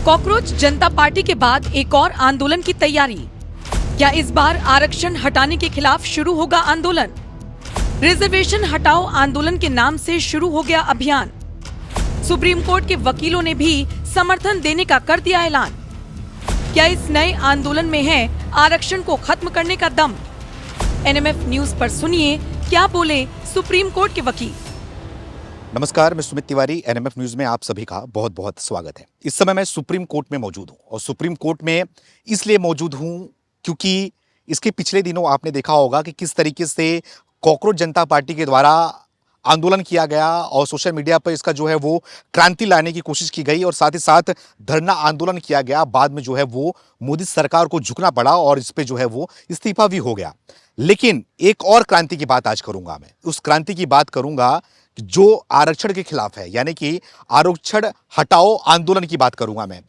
Cockroach जनता party के बाद एक और आंदोलन की तैयारी। क्या इस बार आरक्षण हटाने के खिलाफ शुरू होगा आंदोलन? रिजर्वेशन हटाओ आंदोलन के नाम से शुरू हो गया अभियान। सुप्रीम कोर्ट के वकीलों ने भी समर्थन देने का कर दिया ऐलान। क्या इस नए आंदोलन में है आरक्षण को खत्म करने का दम? एनएमएफ न्यूज पर सुनिए क्या बोले सुप्रीम कोर्ट के वकील। नमस्कार, मैं सुमित तिवारी। एनएमएफ न्यूज में आप सभी का बहुत बहुत स्वागत है। इस समय मैं सुप्रीम कोर्ट में मौजूद हूं और सुप्रीम कोर्ट में इसलिए मौजूद हूं क्योंकि इसके पिछले दिनों आपने देखा होगा कि किस तरीके से कॉकरोच जनता पार्टी के द्वारा आंदोलन किया गया और सोशल मीडिया पर इसका जो है वो क्रांति लाने की कोशिश की गई और साथ ही साथ धरना आंदोलन किया गया। बाद में जो है वो मोदी सरकार को झुकना पड़ा और इस पे जो है वो इस्तीफा भी हो गया। लेकिन एक और क्रांति की बात आज करूंगा। मैं उस क्रांति की बात करूंगा जो आरक्षण के खिलाफ है, यानी कि आरक्षण हटाओ आंदोलन की बात करूंगा मैं।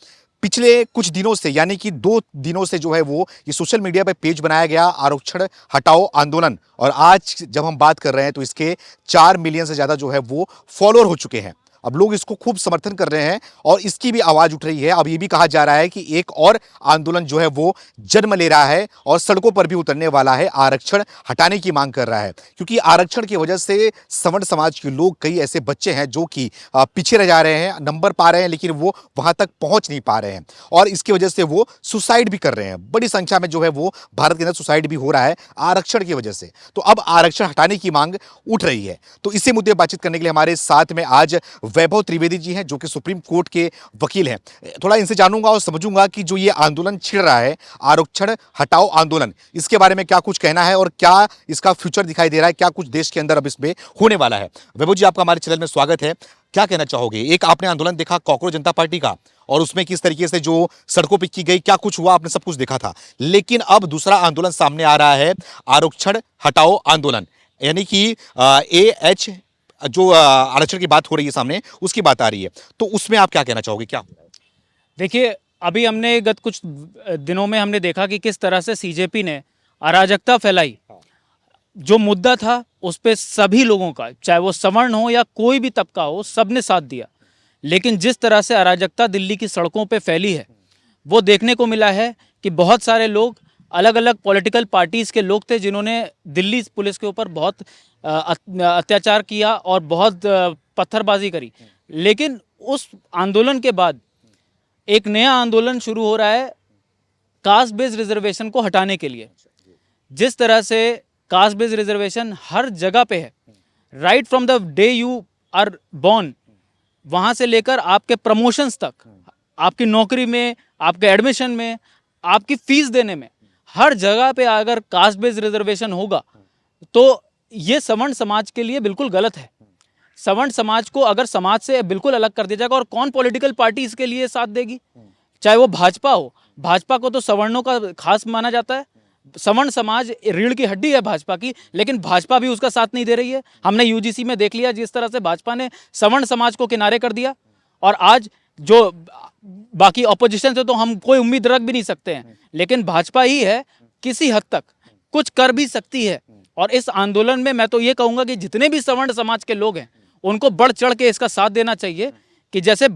पिछले कुछ दिनों से, यानी कि 2 दिनों से जो है वो ये सोशल मीडिया पे पेज बनाया गया आरक्षण हटाओ आंदोलन, और आज जब हम बात कर रहे हैं तो इसके 4 मिलियन से ज्यादा जो है वो फॉलोअर हो चुके हैं। अब लोग इसको खूब समर्थन कर रहे हैं और इसकी भी आवाज उठ रही है। अब ये भी कहा जा रहा है कि एक और आंदोलन जो है वो जन्म ले रहा है और सड़कों पर भी उतरने वाला है, आरक्षण हटाने की मांग कर रहा है। क्योंकि आरक्षण की वजह से सवर्ण समाज के लोग, कई ऐसे बच्चे हैं जो कि पीछे रह जा रहे हैं, नंबर पा रहे हैं लेकिन वो वहां तक पहुंच नहीं पा रहे हैं और इसकी वजह से वो सुसाइड भी कर रहे हैं। बड़ी संख्या में जो है वो भारत के अंदर सुसाइड भी हो रहा है आरक्षण की वजह से। तो अब आरक्षण हटाने की मांग उठ रही है। तो इसी मुद्दे पर बातचीत करने के लिए हमारे साथ में आज वैभव त्रिवेदी जी हैं, जो कि सुप्रीम कोर्ट के वकील हैं। थोड़ा इनसे जानूंगा और समझूंगा कि जो ये आंदोलन छिड़ रहा है, आरक्षण हटाओ आंदोलन, इसके बारे में क्या कुछ कहना है और क्या इसका फ्यूचर दिखाई दे रहा है, क्या कुछ देश के अंदर अब इसमें होने वाला है। वैभव जी, आपका हमारे चैनल में स्वागत है। क्या कहना चाहोगे? एक आपने आंदोलन देखा कॉकरोच जनता पार्टी का और उसमें किस तरीके से जो सड़कों पर की गई, क्या कुछ हुआ, आपने सब कुछ देखा था। लेकिन अब दूसरा आंदोलन सामने आ रहा है, आरक्षण हटाओ आंदोलन, यानी कि AH जो आरक्षण की बात हो रही है सामने, उसकी बात आ रही है। तो उसमें आप क्या कहना चाहोगे? क्या? देखिए, अभी हमने गत कुछ दिनों में हमने देखा कि किस तरह से CJP ने अराजकता फैलाई। जो मुद्दा था उस पे सभी लोगों का, चाहे वो सवर्ण हो या कोई भी तबका हो, सबने साथ दिया। लेकिन जिस तरह से अराजकता दिल्ली की सड़कों पे फैली है, वो देखने को मिला है कि बहुत सारे लोग, अलग अलग पॉलिटिकल पार्टीज़ के लोग थे जिन्होंने दिल्ली पुलिस के ऊपर बहुत अत्याचार किया और बहुत पत्थरबाजी करी। लेकिन उस आंदोलन के बाद एक नया आंदोलन शुरू हो रहा है कास्ट बेस्ड रिजर्वेशन को हटाने के लिए। जिस तरह से कास्ट बेस्ड रिजर्वेशन हर जगह पे है, right from the day you are born, वहाँ से लेकर आपके प्रमोशंस तक, आपकी नौकरी में, आपके एडमिशन में, आपकी फीस देने में, हर जगह पे अगर कास्ट बेस्ड रिजर्वेशन होगा तो ये सवर्ण समाज के लिए बिल्कुल गलत है। सवर्ण समाज को अगर समाज से बिल्कुल अलग कर दिया जाएगा, और कौन पॉलिटिकल पार्टी इसके लिए साथ देगी? चाहे वो भाजपा हो। भाजपा को तो सवर्णों का खास माना जाता है। सवर्ण समाज रीढ़ की हड्डी है भाजपा की, लेकिन भाजपा भी उसका साथ नहीं दे रही है। हमने UGC में देख लिया जिस तरह से भाजपा ने सवर्ण समाज को किनारे कर दिया, और आज जो बाकी ऑपोजिशन से तो हम कोई उम्मीद रख भी नहीं सकते हैं, लेकिन भाजपा ही है किसी हद तक कुछ कर भी सकती है। और इस आंदोलन में मैं तो ये कहूँगा कि जितने भी सवर्ण समाज के लोग हैं उनको बढ़ चढ़ के इसका साथ देना चाहिए कि जैसे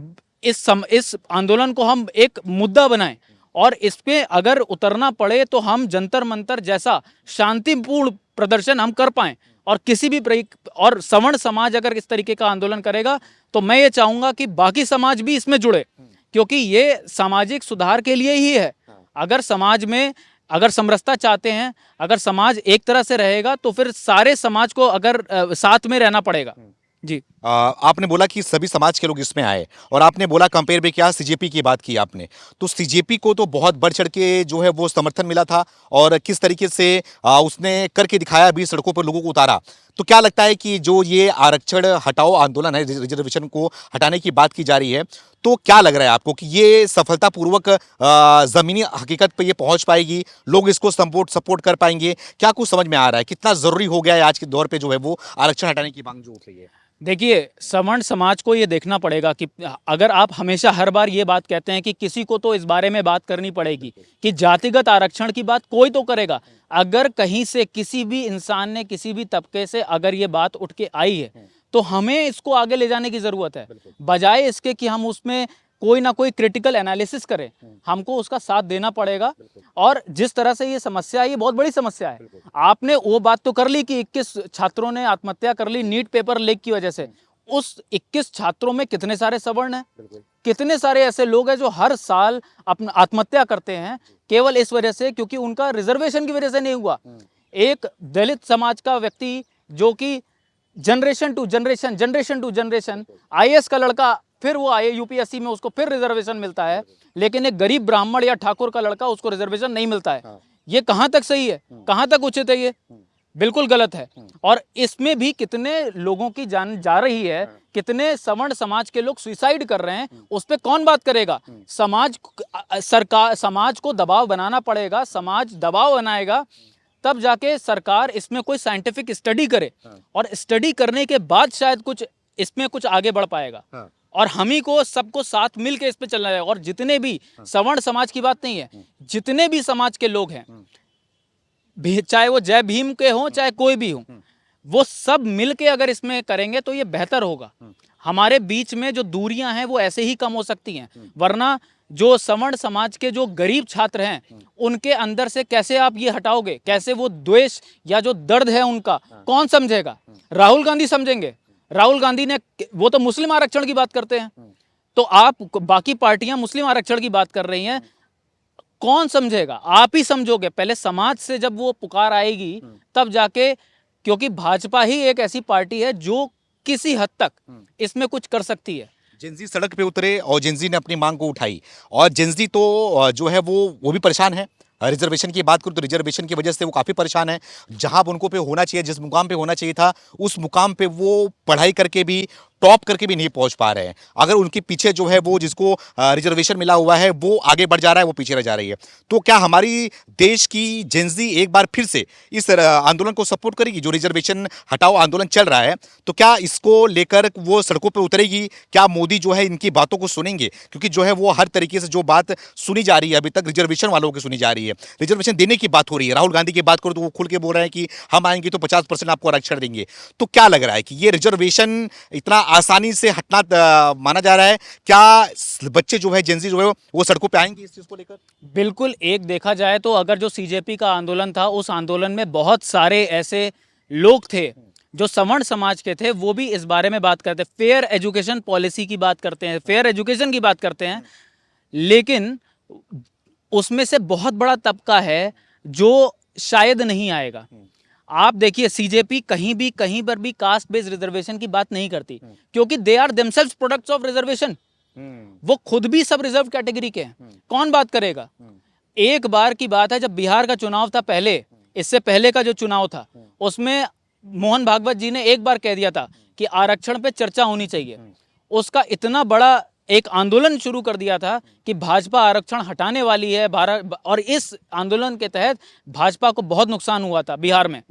इस आंदोलन को हम एक मुद्दा बनाएं और इस पे अगर उतरना पड़े तो हम जंतर मंतर जैसा शांतिपूर्ण प्रदर्शन हम कर पाएं। और किसी भी और सवर्ण समाज अगर इस तरीके का आंदोलन करेगा तो मैं ये चाहूँगा कि बाकी समाज भी इसमें जुड़े, क्योंकि ये सामाजिक सुधार के लिए ही है। अगर समाज में अगर समरसता चाहते हैं, अगर समाज एक तरह से रहेगा तो फिर सारे समाज को अगर साथ में रहना पड़ेगा। जी, आपने बोला कि सभी समाज के लोग इसमें आए और आपने बोला कंपेयर भी किया, CJP की बात की आपने, तो CJP को तो बहुत बढ़ चढ़ के जो है वो समर्थन मिला था और किस तरीके से उसने करके दिखाया भी, सड़कों पर लोगों को उतारा। तो क्या लगता है कि जो ये आरक्षण हटाओ आंदोलन है, रिजर्वेशन को हटाने की बात की जा रही है, तो क्या लग रहा है आपको कि ये सफलतापूर्वक जमीनी हकीकत पे ये पहुंच पाएगी, लोग इसको सपोर्ट कर पाएंगे? क्या कुछ समझ में आ रहा है, कितना जरूरी हो गया है आज के दौर पे जो है वो आरक्षण हटाने की मांग जो उठ रही है? देखिए, सवर्ण समाज को ये देखना पड़ेगा कि अगर आप हमेशा हर बार ये बात कहते हैं कि किसी को तो इस बारे में बात करनी पड़ेगी कि जातिगत आरक्षण की बात कोई तो करेगा। अगर कहीं से किसी भी इंसान ने, किसी भी तबके से अगर ये बात उठ के आई है तो हमें इसको आगे ले जाने की ज़रूरत है, बजाय इसके कि हम उसमें कोई ना कोई क्रिटिकल एनालिसिस करे, हमको उसका साथ देना पड़ेगा। और जिस तरह से ये समस्या है, ये बहुत बड़ी समस्या है। आपने वो बात तो कर ली कि 21 छात्रों ने आत्महत्या कर ली नीट पेपर लीक की वजह से। उस 21 छात्रों में कितने सारे सवर्ण हैं, कितने सारे ऐसे लोग हैं जो हर साल अपना आत्महत्या करते हैं केवल इस वजह से क्योंकि उनका रिजर्वेशन की वजह से नहीं हुआ। एक दलित समाज का व्यक्ति जो कि जनरेशन टू जनरेशन आईएएस का लड़का, फिर वो आए यूपीएससी में, उसको फिर रिजर्वेशन मिलता है, लेकिन एक गरीब ब्राह्मण या ठाकुर का लड़का, उसको रिजर्वेशन नहीं मिलता है। ये कहां तक सही है, कहां तक उचित है? ये बिल्कुल गलत है। और इसमें भी कितने लोगों की जान जा रही है, कितने सवर्ण समाज के लोग सुसाइड कर रहे हैं, उस पर कौन बात करेगा? समाज, सरकार, समाज को दबाव बनाना पड़ेगा। समाज दबाव बनाएगा तब जाके सरकार इसमें कोई साइंटिफिक स्टडी करे, और स्टडी करने के बाद शायद कुछ इसमें कुछ आगे बढ़ पाएगा। और हम ही को सबको साथ मिल के इस पे चलना है। और जितने भी सवर्ण समाज की बात नहीं है, जितने भी समाज के लोग हैं, चाहे वो जय भीम के हों चाहे कोई भी हो, वो सब मिल के अगर इसमें करेंगे तो ये बेहतर होगा। हमारे बीच में जो दूरियां हैं वो ऐसे ही कम हो सकती हैं। वरना जो सवर्ण समाज के जो गरीब छात्र हैं, उनके अंदर से कैसे आप ये हटाओगे? कैसे वो द्वेष या जो दर्द है उनका कौन समझेगा? राहुल गांधी समझेंगे? राहुल गांधी ने, वो तो मुस्लिम आरक्षण की बात करते हैं, तो आप बाकी पार्टियां मुस्लिम आरक्षण की बात कर रही हैं, कौन समझेगा? आप ही समझोगे। पहले समाज से जब वो पुकार आएगी तब जाके, क्योंकि भाजपा ही एक ऐसी पार्टी है जो किसी हद तक इसमें कुछ कर सकती है। जेंजी सड़क पे उतरे और जेंजी ने अपनी मांग को उठाई, और जेंजी तो जो है वो भी परेशान है। रिजर्वेशन की बात करूँ तो रिजर्वेशन की वजह से वो काफ़ी परेशान है। जहां उनको पे होना चाहिए, जिस मुकाम पे होना चाहिए था, उस मुकाम पे वो पढ़ाई करके भी, टॉप करके भी नहीं पहुंच पा रहे हैं। अगर उनके पीछे जो है वो जिसको रिजर्वेशन मिला हुआ है वो आगे बढ़ जा रहा है, वो पीछे रह जा रही है। तो क्या हमारी देश की जेंजी एक बार फिर से इस आंदोलन को सपोर्ट करेगी? जो रिजर्वेशन हटाओ आंदोलन चल रहा है, तो क्या इसको लेकर वो सड़कों पर उतरेगी? क्या मोदी जो है इनकी बातों को सुनेंगे? क्योंकि जो है वो हर तरीके से जो बात सुनी जा रही है अभी तक रिजर्वेशन वालों की सुनी जा रही है, रिजर्वेशन देने की बात हो रही है। राहुल गांधी की बात करो तो वो खुल के बोल रहे हैं कि हम आएंगे तो 50% आपको आरक्षण देंगे। तो क्या लग रहा है कि ये रिजर्वेशन इतना आसानी से हटना माना जा रहा है? क्या बच्चे जो है, जेंजी जो है, वो सड़कों पे आएंगे इस चीज को लेकर? बिल्कुल। एक देखा जाए तो अगर जो सीजेपी का आंदोलन था, उस आंदोलन में बहुत सारे ऐसे लोग थे जो सवर्ण समाज के थे, वो भी इस बारे में बात करते हैं, फेयर एजुकेशन पॉलिसी की बात करते हैं, फेयर एजुकेशन की बात करते हैं। लेकिन उसमें से बहुत बड़ा तबका है जो शायद नहीं आएगा। आप देखिए, सीजेपी कहीं पर भी कास्ट बेस्ड रिजर्वेशन की बात नहीं करती, क्योंकि they are themselves products of reservation. वो खुद भी सब रिजर्व कैटेगरी के हैं। कौन बात करेगा? एक बार की बात है, जब बिहार का चुनाव था, पहले, इससे पहले का जो चुनाव था, उसमें मोहन भागवत जी ने एक बार कह दिया था कि आरक्षण पे चर्चा होनी चाहिए। उसका इतना बड़ा एक आंदोलन शुरू कर दिया था कि भाजपा आरक्षण हटाने वाली है भारत, और इस आंदोलन के तहत भाजपा को बहुत नुकसान हुआ था बिहार में,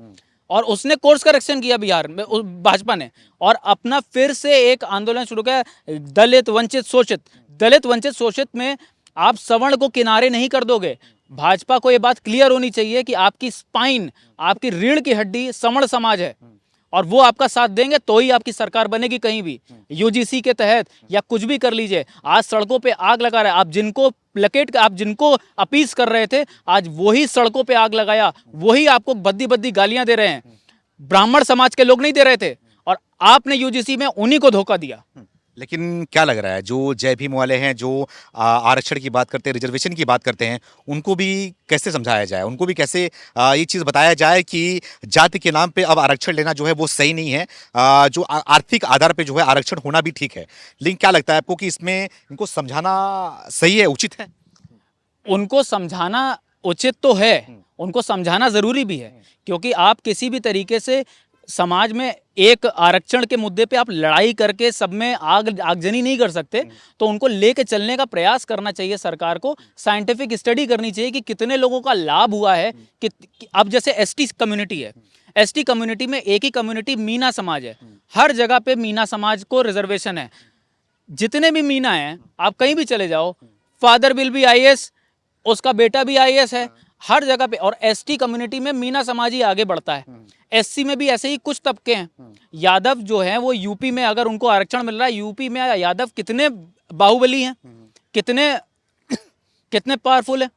और उसने कोर्स करेक्शन किया बिहार में भाजपा ने, और अपना फिर से एक आंदोलन शुरू किया, दलित वंचित शोषित। दलित वंचित शोषित में आप सवर्ण को किनारे नहीं कर दोगे। भाजपा को ये बात क्लियर होनी चाहिए कि आपकी स्पाइन, आपकी रीढ़ की हड्डी सवर्ण समाज है, और वो आपका साथ देंगे तो ही आपकी सरकार बनेगी कहीं भी। यूजीसी के तहत या कुछ भी कर लीजिए, आज सड़कों पे आग लगा रहे हैं। आप जिनको अपीस कर रहे थे, आज वही सड़कों पे आग लगाया, वही आपको बद्दी बद्दी गालियां दे रहे हैं। ब्राह्मण समाज के लोग नहीं दे रहे थे, और आपने यूजीसी में उन्हीं को धोखा दिया। लेकिन क्या लग रहा है, जो जय भीम वाले हैं, जो आरक्षण की बात करते हैं, रिजर्वेशन की बात करते हैं, उनको भी कैसे समझाया जाए? उनको भी कैसे ये चीज़ बताया जाए कि जाति के नाम पे अब आरक्षण लेना जो है वो सही नहीं है, जो आर्थिक आधार पे जो है आरक्षण होना भी ठीक है। लेकिन क्या लगता है आपको कि इसमें इनको समझाना सही है, उचित है? उनको समझाना उचित तो है, उनको समझाना जरूरी भी है, क्योंकि आप किसी भी तरीके से समाज में एक आरक्षण के मुद्दे पे आप लड़ाई करके सब में आगजनी नहीं कर सकते। तो उनको लेके चलने का प्रयास करना चाहिए सरकार को। साइंटिफिक स्टडी करनी चाहिए कि कितने लोगों का लाभ हुआ है। कि अब जैसे एसटी कम्युनिटी है, एसटी कम्युनिटी में एक ही कम्युनिटी मीना समाज है, हर जगह पे मीना समाज को रिजर्वेशन है। जितने भी मीना हैं, आप कहीं भी चले जाओ, फादर विल बी आईएएस, उसका बेटा भी आईएएस है, हर जगह पे। और एसटी कम्युनिटी में मीना समाज ही आगे बढ़ता है। एससी में भी ऐसे ही कुछ तबके हैं। यादव जो हैं वो यूपी में, अगर उनको आरक्षण मिल रहा है, यूपी में यादव कितने बाहुबली हैं, कितने कितने पावरफुल है।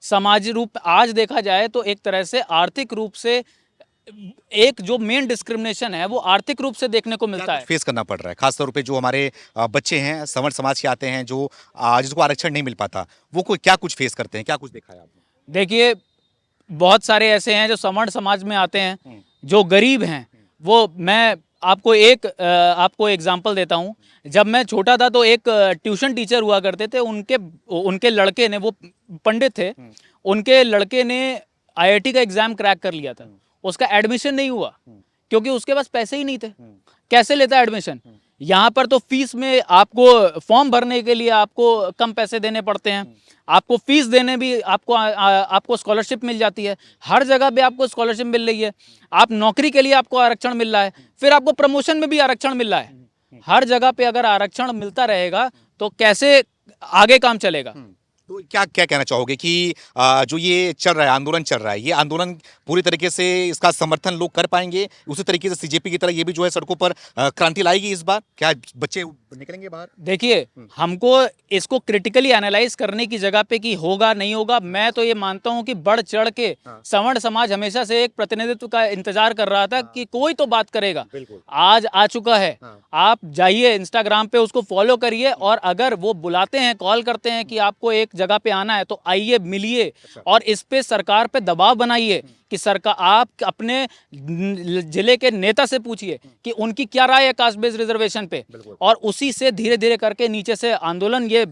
समाज रूप आज देखा जाए तो एक तरह से आर्थिक रूप से एक जो मेन डिस्क्रिमिनेशन है वो आर्थिक रूप से देखने को मिलता है। फेस करना पड़ रहा है, खासतौर पे जो हमारे बच्चे हैं सवर्ण समाज के आते हैं, जो जिसको आरक्षण नहीं मिल पाता, वो कोई क्या कुछ फेस करते हैं, क्या कुछ देखा है आपने? देखिए, बहुत सारे ऐसे हैं जो सवर्ण समाज में आते हैं, जो गरीब हैं। वो मैं आपको एग्जांपल देता हूँ। जब मैं छोटा था तो एक ट्यूशन टीचर हुआ करते थे, उनके लड़के ने, वो पंडित थे, उनके लड़के ने आईआईटी का एग्जाम क्रैक कर लिया था। उसका एडमिशन नहीं हुआ क्योंकि उसके पास पैसे ही नहीं थे। कैसे लेता एडमिशन? यहाँ पर तो फीस में आपको फॉर्म भरने के लिए आपको कम पैसे देने पड़ते हैं, आपको फीस देने भी आपको स्कॉलरशिप मिल जाती है, हर जगह पे आपको स्कॉलरशिप मिल रही है, आप नौकरी के लिए आपको आरक्षण मिल रहा है, फिर आपको प्रमोशन में भी आरक्षण मिल रहा है। हर जगह पे अगर आरक्षण मिलता रहेगा तो कैसे आगे काम चलेगा? तो क्या क्या कहना चाहोगे कि जो ये चल रहा है, आंदोलन चल रहा है, ये आंदोलन पूरी तरीके से इसका समर्थन लोग कर पाएंगे? उसी तरीके से सीजेपी की तरह ये भी जो है सड़कों पर क्रांति लाएगी इस बार? क्या बच्चे निकलेंगे बाहर? देखिए, हमको इसको क्रिटिकली एनालाइज करने की जगह पे कि होगा नहीं होगा, मैं तो ये मानता हूँ कि बढ़ चढ़ के सवर्ण समाज हमेशा से एक प्रतिनिधित्व का इंतजार कर रहा था कि कोई तो बात करेगा। आज आ चुका है। आप जाइए इंस्टाग्राम पे, उसको फॉलो करिए, और अगर वो बुलाते हैं, कॉल करते हैं कि आपको एक जगह पे आना है तो आइए, मिलिए, और इस पे सरकार पे दबाव बनाइए कि सरकार, आप अपने जिले के नेता से पूछिए कि उनकी क्या राय है कास्ट बेस्ड रिजर्वेशन पे, और उसी से धीरे धीरे करके नीचे से आंदोलन ये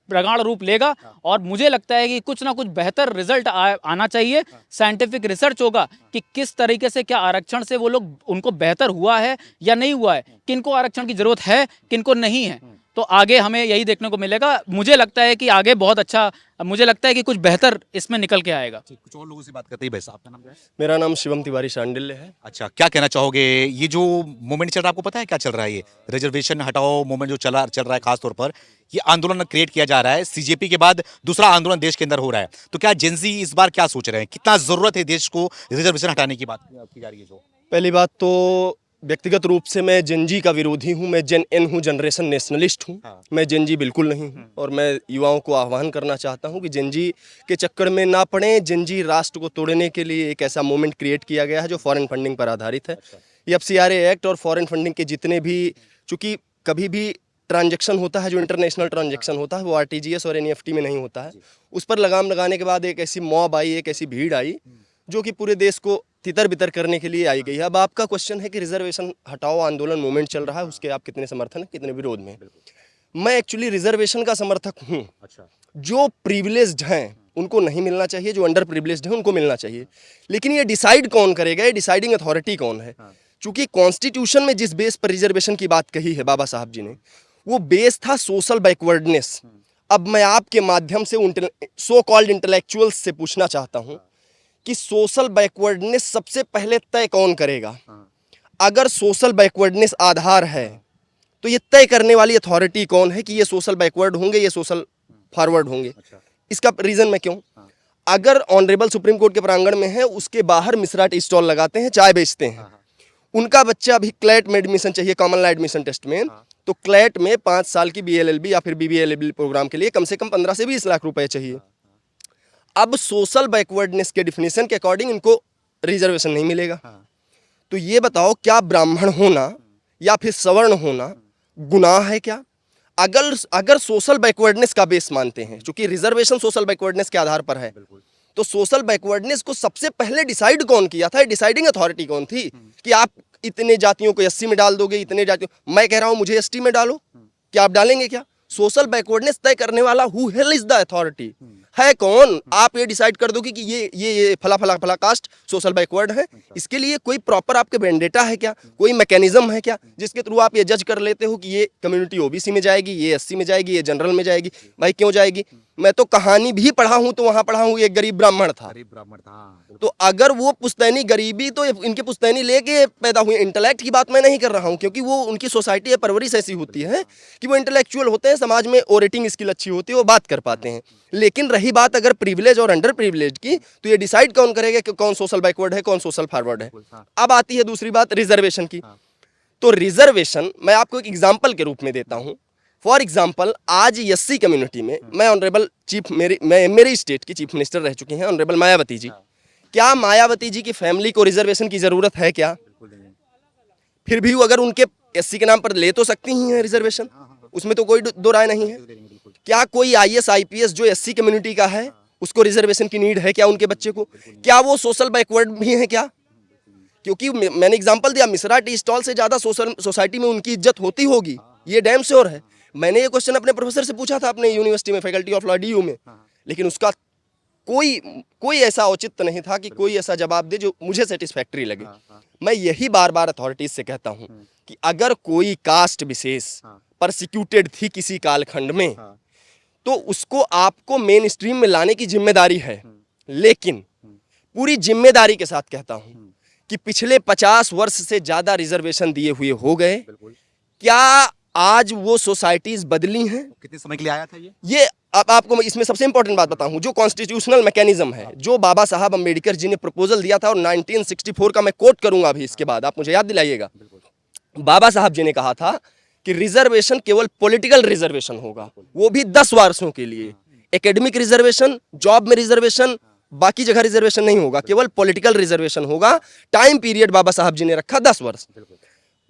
प्रगाढ़ रूप लेगा। और मुझे लगता है कि कुछ ना कुछ बेहतर रिजल्ट आना चाहिए। साइंटिफिक रिसर्च होगा कि किस तरीके से, क्या आरक्षण से वो लोग, उनको बेहतर हुआ है या नहीं हुआ है, किनको आरक्षण की जरूरत है, किनको नहीं है। तो आगे हमें यही देखने को मिलेगा। मुझे लगता है कि आगे बहुत अच्छा, मुझे लगता है कि कुछ बेहतर इसमें निकल के आएगा। कुछ और लोगों से बात करते ही भाई साहब, आपका नाम क्या है? मेरा नाम शिवम तिवारी शांडिल्य है। अच्छा, क्या कहना चाहोगे? ये जो मूवमेंट चल रहा है, आपको पता है क्या चल रहा है? ये रिजर्वेशन हटाओ मूवमेंट जो चल रहा है, खासतौर पर ये आंदोलन क्रिएट किया जा रहा है। सीजेपी के बाद दूसरा आंदोलन देश के अंदर हो रहा है, तो क्या जेनजी इस बार क्या सोच रहे हैं? कितना जरूरत है देश को रिजर्वेशन हटाने की बात की जा रही है? जो पहली बात तो व्यक्तिगत रूप से मैं जेनजी का विरोधी हूँ। मैं जेन एन हूँ, जनरेशन नेशनलिस्ट हूँ। मैं जेनजी बिल्कुल नहीं हूँ, और मैं युवाओं को आह्वान करना चाहता हूँ कि जेनजी के चक्कर में ना पड़े। जेनजी राष्ट्र को तोड़ने के लिए एक ऐसा मूवमेंट क्रिएट किया गया है जो फॉरेन फंडिंग पर आधारित है। ये FCRA एक्ट और फॉरेन फंडिंग के जितने भी, चूँकि कभी भी ट्रांजैक्शन होता है, जो इंटरनेशनल ट्रांजैक्शन होता है, वो RTGS और NEFT में नहीं होता है। उस पर लगाम लगाने के बाद एक ऐसी मॉब आई, एक ऐसी भीड़ आई जो कि पूरे देश को तितर बितर करने के लिए आई गई है। अब आपका क्वेश्चन है कि रिजर्वेशन हटाओ आंदोलन मूवमेंट चल रहा है, उसके आप कितने समर्थन है, कितने विरोध में? मैं एक्चुअली रिजर्वेशन का समर्थक हूँ। जो प्रिविलेज्ड हैं उनको नहीं मिलना चाहिए, जो अंडर प्रिविलेज्ड हैं उनको मिलना चाहिए। लेकिन ये डिसाइड कौन करेगा? ये डिसाइडिंग अथॉरिटी कौन है? चूंकि कॉन्स्टिट्यूशन में जिस बेस पर रिजर्वेशन की बात कही है बाबा साहब जी ने, वो बेस था सोशल बैकवर्डनेस। अब मैं आपके माध्यम से सो कॉल्ड इंटेलेक्चुअल्स से पूछना चाहता हूँ कि सोशल बैकवर्डनेस सबसे पहले तय कौन करेगा? अगर सोशल बैकवर्डनेस आधार है तो ये तय करने वाली अथॉरिटी कौन है कि ये सोशल बैकवर्ड होंगे, ये सोशल फॉरवर्ड होंगे? इसका रीजन मैं क्यों, अगर ऑनरेबल सुप्रीम कोर्ट के प्रांगण में है, उसके बाहर मिश्रा टी स्टॉल लगाते हैं, चाय बेचते हैं, उनका बच्चा अभी क्लैट में एडमिशन चाहिए, कॉमन लॉ एडमिशन टेस्ट में, तो क्लैट में 5 साल की BLLB या फिर BBLLB प्रोग्राम के लिए कम से कम 15 से 20 लाख रुपए चाहिए। अब सोशल बैकवर्डनेस के डिफिनेशन के अकॉर्डिंग इनको रिजर्वेशन नहीं मिलेगा। तो ये बताओ, क्या ब्राह्मण होना या फिर सवर्ण होना गुनाह है क्या? अगर सोशल बैकवर्डनेस का बेस मानते हैं, क्योंकि रिजर्वेशन सोशल बैकवर्डनेस के आधार पर है, तो सोशल बैकवर्डनेस को सबसे पहले डिसाइड कौन किया था? डिसाइडिंग अथॉरिटी कौन थी कि आप इतने जातियों को SC में डाल दोगे, इतने जातियों, मैं कह रहा हूं मुझे ST में डालो, क्या आप डालेंगे क्या? सोशल बैकवर्डनेस तय करने वाला who hell is the authority? है कौन? आप ये डिसाइड कर दोगे कि ये फला फला फला कास्ट सोशल बैकवर्ड है। इसके लिए कोई प्रॉपर आपके वेंडेटा है क्या? कोई मैकेनिज्म है क्या जिसके थ्रू आप ये जज कर लेते हो कि ये कम्युनिटी OBC में जाएगी, ये SC में जाएगी, ये जनरल में जाएगी? भाई क्यों जाएगी? मैं तो कहानी भी पढ़ा हूं, तो वहां पढ़ा हूं एक गरीब ब्राह्मण था। तो अगर वो पुश्तैनी गरीबी, तो इनके पुश्तैनी लेके पैदा हुए। इंटेलेक्ट की बात मैं नहीं कर रहा हूं, क्योंकि वो उनकी सोसाइटी या परवरिश ऐसी होती है कि वो इंटेलेक्चुअल होते हैं, समाज में ओरेटिंग स्किल अच्छी होती है, वो बात कर पाते हैं। लेकिन रही बात अगर प्रिविलेज और अंडर प्रिविलेज की, तो ये डिसाइड कौन करेगा कि कौन सोशल बैकवर्ड है, कौन सोशल फॉरवर्ड है? अब आती है दूसरी बात रिजर्वेशन की। तो रिजर्वेशन मैं आपको एक एग्जाम्पल के रूप में देता हूँ। फॉर एग्जाम्पल आज एससी कम्युनिटी में मैं ऑनरेबल चीफ मेरी स्टेट की चीफ मिनिस्टर रह चुकी हैं ऑनरेबल मायावती जी। क्या मायावती जी की फैमिली को रिजर्वेशन की जरूरत है क्या? फिर भी वो अगर उनके एससी के नाम पर ले तो सकती ही हैं रिजर्वेशन, उसमें तो कोई दो राय नहीं है। क्या कोई आईएएस आईपीएस जो एससी कम्युनिटी का है उसको रिजर्वेशन की नीड है क्या उनके बच्चे को? क्या वो सोशल बैकवर्ड भी है क्या? क्योंकि मैंने एग्जांपल दिया, मिश्रा टी स्टॉल से ज्यादा सोसाइटी में उनकी इज्जत होती होगी, ये डैम श्योर है। मैंने ये क्वेश्चन अपने प्रोफेसर से पूछा था अपने यूनिवर्सिटी में, फैकल्टी ऑफ लॉ DU में, लेकिन उसका कोई ऐसा औचित्य नहीं था कि कोई ऐसा जवाब दे जो मुझे सेटिस्फैक्टरी लगे। मैं यही बार बार अथॉरिटीज से कहता हूं कि अगर कोई कास्ट विशेष परसिक्यूटेड थी किसी कालखंड में तो उसको आपको मेन स्ट्रीम में लाने की जिम्मेदारी है, लेकिन पूरी जिम्मेदारी के साथ कहता हूं कि पिछले 50 वर्ष से ज्यादा रिजर्वेशन दिए हुए हो गए, क्या आज वो सोसाइटीज बदली हैं? कितने समय के लिए आया था ये अब आपको मैं इसमें सबसे इंपॉर्टेंट बात बताऊं, जो कॉन्स्टिट्यूशनल मैकेनिज्म है जो बाबा साहब अम्बेडकर जी ने प्रपोजल दिया था, और 1964 का मैं कोट करूंगा अभी इसके बाद, आप मुझे याद दिलाइएगा। बाबा साहब जी ने कहा था कि रिजर्वेशन केवल पॉलिटिकल रिजर्वेशन होगा, वो भी 10 वर्षों के लिए। एकेडमिक रिजर्वेशन, जॉब में रिजर्वेशन, बाकी जगह रिजर्वेशन नहीं होगा, केवल पॉलिटिकल रिजर्वेशन होगा। टाइम पीरियड बाबा साहब जी ने रखा 10 वर्ष।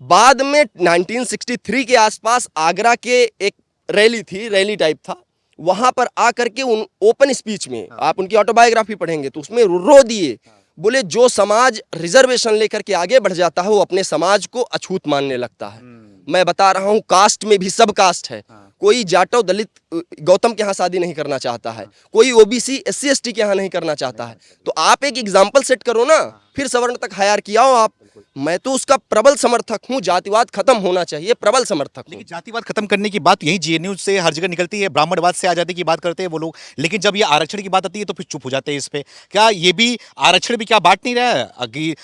बाद में 1963 के आसपास आगरा के एक रैली थी, रैली टाइप था, वहां पर आकर के उन ओपन स्पीच में आप उनकी ऑटोबायोग्राफी पढ़ेंगे तो उसमें रो दिए, बोले जो समाज रिजर्वेशन लेकर के आगे बढ़ जाता है वो अपने समाज को अछूत मानने लगता है। मैं बता रहा हूं कास्ट में भी सब कास्ट है, कोई जाटव दलित गौतम के यहाँ शादी नहीं करना चाहता है, कोई ओबीसी SC ST के यहाँ नहीं करना चाहता है। तो आप एक एग्जाम्पल सेट करो ना, फिर सवर्ण तक हायर किया हो आप। मैं तो उसका प्रबल समर्थक हूं, जातिवाद खत्म होना चाहिए, प्रबल समर्थक हूं। लेकिन जातिवाद खत्म करने की बात यही JNU से हर जगह निकलती है, ब्राह्मणवाद से आजादी की बात करते हैं वो लोग, लेकिन जब ये आरक्षण की बात आती है तो फिर चुप हो जाते हैं इस पे। क्या ये भी आरक्षण भी क्या बांट नहीं रहा है कि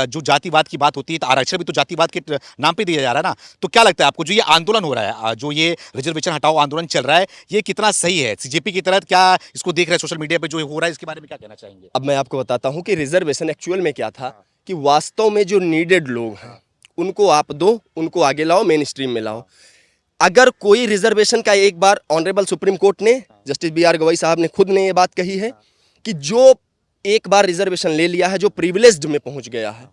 जो जातिवाद की बात होती है तो आरक्षण भी तो जातिवाद के नाम पे दिया जा रहा है ना? तो क्या लगता है आपको जो ये आंदोलन हो रहा है, जो ये रिजर्वेशन हटाओ आंदोलन चल रहा है, ये कितना सही है? CJP की तरह क्या इसको देख रहे हैं सोशल मीडिया पे जो हो रहा है, इसके बारे में क्या कहना चाहेंगे? अब मैं आपको बताता हूं कि रिजर्वेशन एक्चुअल में क्या था, कि वास्तव में जो नीडेड लोग हैं उनको आप दो, उनको आगे लाओ, मेन स्ट्रीम में लाओ। अगर कोई रिजर्वेशन का, एक बार ऑनरेबल सुप्रीम कोर्ट ने, जस्टिस BR गवई साहब ने खुद ने ये बात कही है कि जो एक बार रिजर्वेशन ले लिया है, जो प्रिविलेज्ड में पहुंच गया है,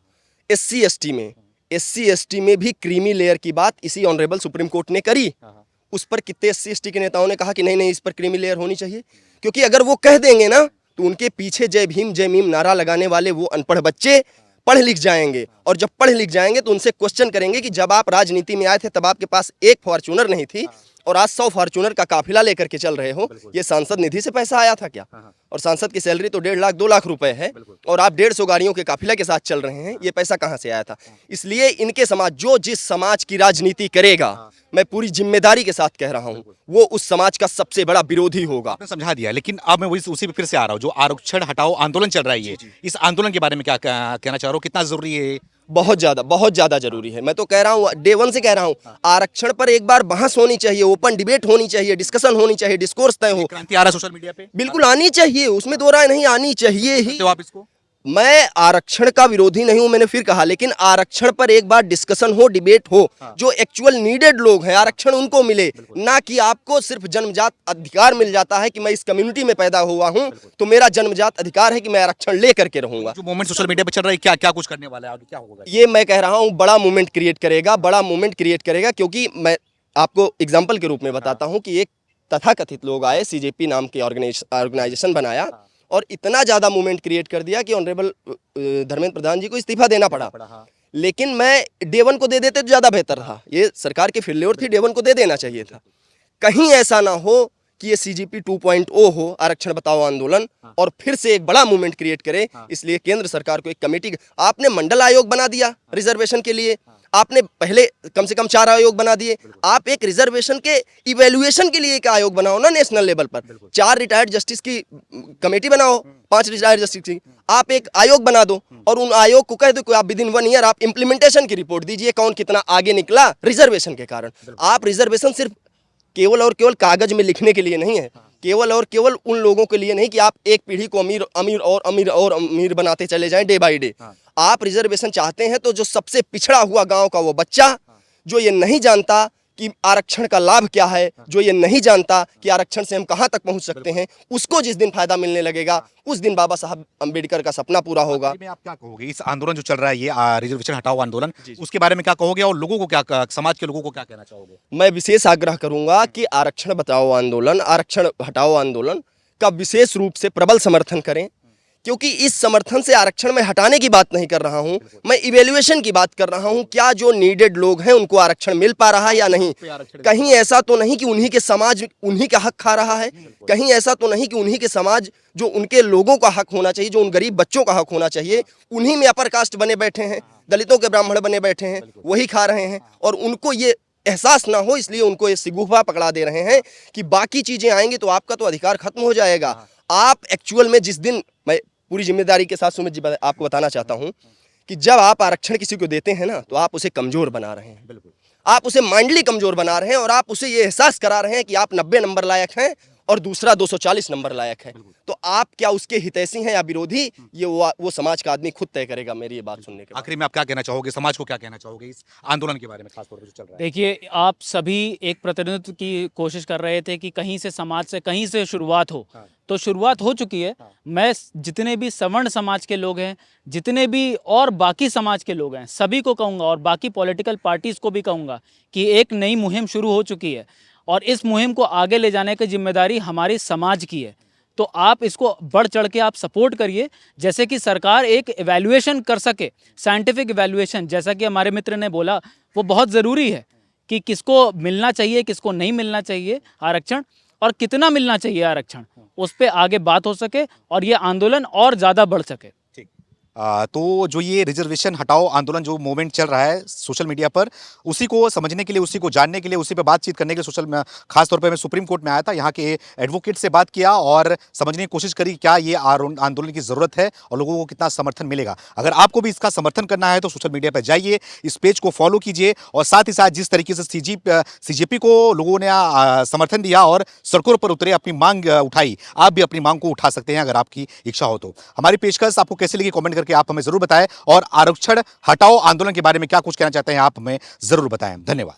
SC ST में भी क्रीमी लेयर की बात इसी ऑनरेबल सुप्रीम कोर्ट ने करी। उस पर कितने SC ST के नेताओं ने कहा कि नहीं इस पर क्रीमी लेयर होनी चाहिए, क्योंकि अगर वो कह देंगे ना तो उनके पीछे जय भीम जय मीम नारा लगाने वाले वो अनपढ़ बच्चे पढ़ लिख जाएंगे, और जब पढ़ लिख जाएंगे तो उनसे क्वेश्चन करेंगे कि जब आप राजनीति में आए थे तब आपके पास एक फॉर्च्यूनर नहीं थी और आज 100 फॉर्च्यूनर का काफिला लेकर के चल रहे हो, ये सांसद निधि से पैसा आया था क्या? और सांसद की सैलरी तो 1.5 लाख 2 लाख रुपए है, और आप 150 गाड़ियों के काफिला के साथ चल रहे हैं, ये पैसा कहाँ से आया था? इसलिए इनके समाज, जो जिस समाज की राजनीति करेगा, मैं पूरी जिम्मेदारी के साथ कह रहा हूं, वो उस समाज का सबसे बड़ा विरोधी होगा। आपने समझा दिया, लेकिन अब मैं उसी पे फिर से आ रहा हूं, जो आरक्षण हटाओ आंदोलन चल रहा है ये, इस आंदोलन के बारे में क्या कहना चाह रहा हूं, कितना जरूरी है? बहुत ज्यादा जरूरी है। मैं तो कह रहा हूँ, डे 1 से कह रहा हूँ, आरक्षण पर एक बार बहस होनी चाहिए, ओपन डिबेट होनी चाहिए, डिस्कशन होनी चाहिए, डिस्कोर्स तय हो। क्रांति आ रहा है सोशल मीडिया पे, बिल्कुल आनी चाहिए, उसमें दो राय नहीं, आनी चाहिए ही। तो आप इसको, मैं आरक्षण का विरोधी नहीं हूं, मैंने फिर कहा, लेकिन आरक्षण पर एक बार डिस्कशन हो, डिबेट हो, जो एक्चुअल नीडेड लोग हैं आरक्षण उनको मिले, ना कि आपको सिर्फ जन्मजात अधिकार मिल जाता है कि मैं इस कम्युनिटी में पैदा हुआ हूं तो मेरा जन्मजात अधिकार है कि मैं आरक्षण लेकर के रहूंगा। जो मूवमेंट सोशल मीडिया पे चल रहा है, क्या क्या कुछ करने वाला है आगे, क्या होगा? ये मैं कह रहा हूं बड़ा मूवमेंट क्रिएट करेगा, क्योंकि मैं आपको एग्जाम्पल के रूप में बताता हूँ कि एक तथाकथित लोग आए, CJP नाम के ऑर्गेनाइजेशन बनाया और इतना ज्यादा मूवमेंट क्रिएट कर दिया कि ऑनरेबल धर्मेंद्र प्रधान जी को इस्तीफा देना पड़ा। लेकिन मैं डे 1 को दे देते तो ज्यादा बेहतर था, ये सरकार की फेल्योर थी, डे 1 को दे देना चाहिए था। कहीं ऐसा ना हो कि ये CJP 2.0 हो, आरक्षण बचाओ आंदोलन, और फिर से एक बड़ा मूवमेंट क्रिएट करे। इसलिए केंद्र सरकार को एक कमेटी, आपने मंडल आयोग बना दिया रिजर्वेशन के लिए, आपने पहले कम से कम 4 आयोग बना दिए, आप एक रिजर्वेशन के इवैल्यूएशन के लिए एक आयोग बनाओ ना नेशनल लेवल पर, 4 रिटायर्ड जस्टिस की कमेटी बनाओ, 5 रिटायर्ड जस्टिस की आप एक आयोग बना दो, और उन आयोग को कह दो कि आप विदिन 1 ईयर आप इंप्लीमेंटेशन की रिपोर्ट दीजिए, कौन कितना आगे निकला रिजर्वेशन के कारण। आप रिजर्वेशन सिर्फ केवल और केवल कागज में लिखने के लिए नहीं है, केवल और केवल उन लोगों के लिए नहीं कि आप एक पीढ़ी को अमीर बनाते चले जाएं डे बाय डे। आप रिजर्वेशन चाहते हैं तो जो सबसे पिछड़ा हुआ गांव का वो बच्चा, जो ये नहीं जानता कि आरक्षण का लाभ क्या है, जो ये नहीं जानता कि आरक्षण से हम कहां तक पहुंच सकते हैं, उसको जिस दिन फायदा मिलने लगेगा उस दिन बाबा साहब अंबेडकर का सपना पूरा होगा। आखिरी में आप क्या कहोगे इस आंदोलन जो चल रहा है ये रिजर्वेशन हटाओ आंदोलन, उसके बारे में क्या कहोगे और लोगों को क्या, समाज के लोगों को क्या कहना चाहोगे? मैं विशेष आग्रह करूंगा कि आरक्षण बचाओ आंदोलन, आरक्षण हटाओ आंदोलन का विशेष रूप से प्रबल समर्थन करें, क्योंकि इस समर्थन से आरक्षण में हटाने की बात नहीं कर रहा हूं, मैं इवैल्यूएशन की बात कर रहा हूं। क्या जो नीडेड लोग हैं उनको आरक्षण मिल पा रहा है या नहीं? कहीं ऐसा तो नहीं कि उन्हीं के समाज उन्हीं का हक खा रहा है? कहीं ऐसा तो नहीं कि उन्हीं के समाज जो उनके लोगों का हक होना चाहिए, जो उन गरीब बच्चों का हक होना चाहिए, उन्हीं में अपर कास्ट बने बैठे हैं, दलितों के ब्राह्मण बने बैठे हैं, वही खा रहे हैं और उनको ये एहसास ना हो इसलिए उनको ये सिगुफा पकड़ा दे रहे हैं कि बाकी चीजें आएंगी तो आपका तो अधिकार खत्म हो जाएगा। आप एक्चुअल में जिस दिन, मैं पूरी जिम्मेदारी के साथ सुमित जी आपको बताना चाहता हूं कि जब आप आरक्षण किसी को देते हैं ना तो आप उसे कमजोर बना रहे हैं, आप उसे माइंडली कमजोर बना रहे हैं और आप उसे ये एहसास करा रहे हैं कि आप 90 नंबर लायक हैं और दूसरा 240 नंबर लायक है। तो आप क्या उसके हितैषी हैं या विरोधी, ये वो समाज का आदमी खुद तय करेगा। मेरी ये बात सुनने के बाद आखिरी में आप क्या कहना चाहोगे, समाज को क्या कहना चाहोगे इस आंदोलन के बारे में, खासतौर पर जो चल रहा है? देखिए, आप सभी एक प्रतिनिधित्व की कोशिश कर रहे थे कि कहीं से समाज से कहीं से शुरुआत हो, तो शुरुआत हो चुकी है। मैं जितने भी सवर्ण समाज के लोग हैं, जितने भी और बाकी समाज के लोग हैं, सभी को कहूँगा और बाकी पॉलिटिकल पार्टीज़ को भी कहूँगा कि एक नई मुहिम शुरू हो चुकी है और इस मुहिम को आगे ले जाने की जिम्मेदारी हमारी समाज की है। तो आप इसको बढ़ चढ़ के आप सपोर्ट करिए, जैसे कि सरकार एक इवैल्यूएशन कर सके, साइंटिफिक इवैल्यूएशन, जैसा कि हमारे मित्र ने बोला, वो बहुत ज़रूरी है कि किसको मिलना चाहिए, किसको नहीं मिलना चाहिए आरक्षण और कितना मिलना चाहिए आरक्षण, उस पर आगे बात हो सके और ये आंदोलन और ज़्यादा बढ़ सके। तो जो ये रिजर्वेशन हटाओ आंदोलन जो मूवमेंट चल रहा है सोशल मीडिया पर, उसी को समझने के लिए, उसी को जानने के लिए, उसी पे बातचीत करने के लिए खास तौर पे मैं सुप्रीम कोर्ट में आया था। यहाँ के एडवोकेट से बात किया और समझने की कोशिश करी क्या ये आंदोलन की ज़रूरत है और लोगों को कितना समर्थन मिलेगा। अगर आपको भी इसका समर्थन करना है तो सोशल मीडिया पर जाइए, इस पेज को फॉलो कीजिए और साथ ही साथ जिस तरीके से सीजेपी को लोगों ने समर्थन दिया और सड़कों पर उतरे, अपनी मांग उठाई, आप भी अपनी मांग को उठा सकते हैं अगर आपकी इच्छा हो तो। हमारी पेशकश आपको कैसे लगी कमेंट करके आप हमें जरूर बताएं और आरक्षण हटाओ आंदोलन के बारे में क्या कुछ कहना चाहते हैं आप हमें जरूर बताएं। धन्यवाद।